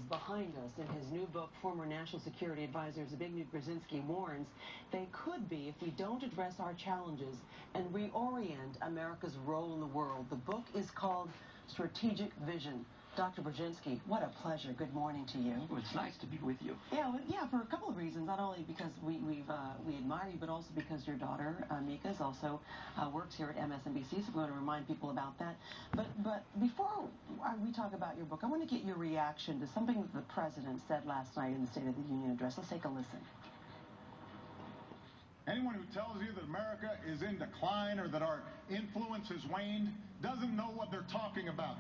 behind us. In his new book, former National Security Advisor Zbigniew Brzezinski warns they could be if we don't address our challenges and reorient America's role in the world. The book is called Strategic Vision. Dr. Brzezinski, what a pleasure. Good morning to you. Well, it's nice to be with you. Yeah, for a couple of reasons. Not only because we admire you, but also because your daughter, Mika, is also works here at MSNBC, so we want to remind people about that. But before we talk about your book, I want to get your reaction to something that the President said last night in the State of the Union address. Let's take a listen. Anyone who tells you that America is in decline or that our influence has waned doesn't know what they're talking about.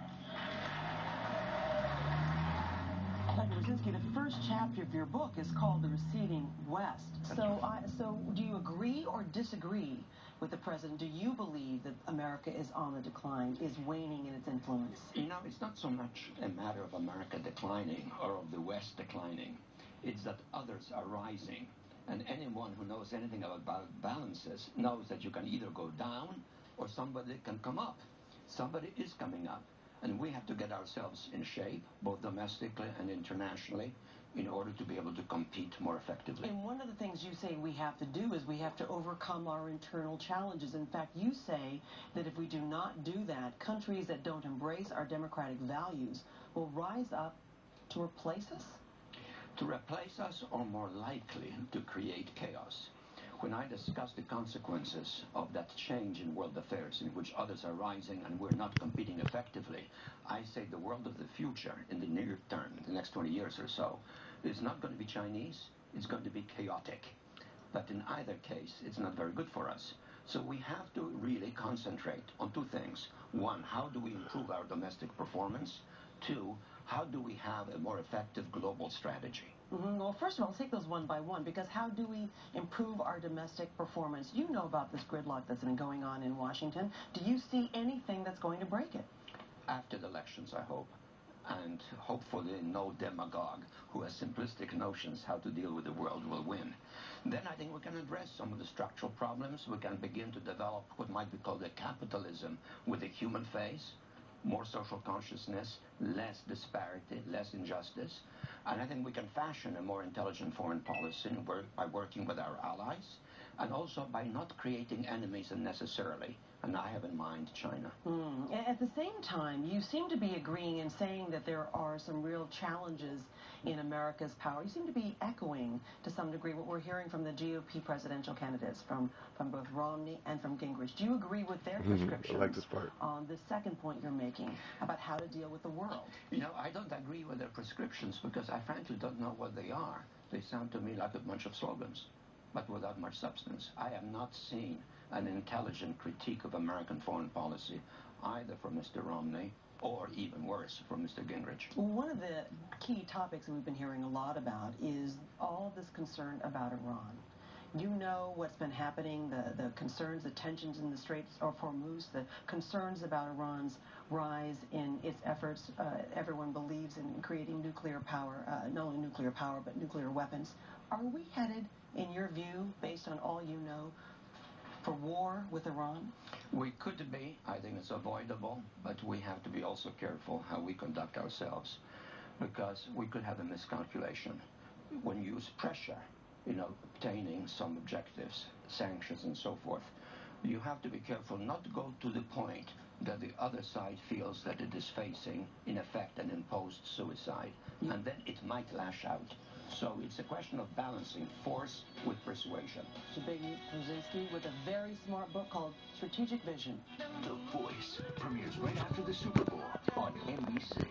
Dr. Brzezinski, the first chapter of your book is called The Receding West. So do you agree or disagree with the President? Do you believe that America is on the decline, is waning in its influence? No, it's not so much a matter of America declining or of the West declining. It's that others are rising. And anyone who knows anything about balances knows that you can either go down or somebody can come up. Somebody is coming up. And we have to get ourselves in shape, both domestically and internationally, in order to be able to compete more effectively. And one of the things you say we have to do is we have to overcome our internal challenges. In fact, you say that if we do not do that, countries that don't embrace our democratic values will rise up to replace us? To replace us, or more likely to create chaos. When I discuss the consequences of that change in world affairs in which others are rising and we're not competing effectively, I say the world of the future in the near term, in the next 20 years or so, is not going to be Chinese, it's going to be chaotic. But in either case, it's not very good for us. So we have to really concentrate on two things. One, how do we improve our domestic performance? Two, how do we have a more effective global strategy? Well, first of all, let's take those one by one, because how do we improve our domestic performance? You know about this gridlock that's been going on in Washington. Do you see anything that's going to break it? After the elections, I hope. And hopefully no demagogue who has simplistic notions how to deal with the world will win. Then I think we can address some of the structural problems. We can begin to develop what might be called a capitalism with a human face. More social consciousness, less disparity, less injustice. And I think we can fashion a more intelligent foreign policy by working with our allies and also by not creating enemies unnecessarily. And I have in mind China. At the same time, you seem to be agreeing and saying that there are some real challenges in America's power. You seem to be echoing, to some degree, what we're hearing from the GOP presidential candidates, from both Romney and from Gingrich. Do you agree with their prescriptions I like this part. on the second point you're making about how to deal with the world? You know, I don't agree with their prescriptions because I frankly don't know what they are. They sound to me like a bunch of slogans, but without much substance. I have not seen an intelligent critique of American foreign policy, either from Mr. Romney or, even worse, from Mr. Gingrich. One of the key topics that we've been hearing a lot about is all this concern about Iran. You know what's been happening, the concerns, the tensions in the Straits of Hormuz, the concerns about Iran's rise in its efforts. Everyone believes in creating nuclear power, not only nuclear power, but nuclear weapons. Are we headed, in your view, based on all you know, for war with Iran? We could be. I think it's avoidable, but we have to be also careful how we conduct ourselves, because we could have a miscalculation. When you use pressure, obtaining some objectives, sanctions and so forth, you have to be careful not to go to the point that the other side feels that it is facing, in effect, an imposed suicide, and then it might lash out. So it's a question of balancing force with persuasion. Zbigniew Brzezinski with a very smart book called Strategic Vision. The Voice premieres right after the Super Bowl on NBC.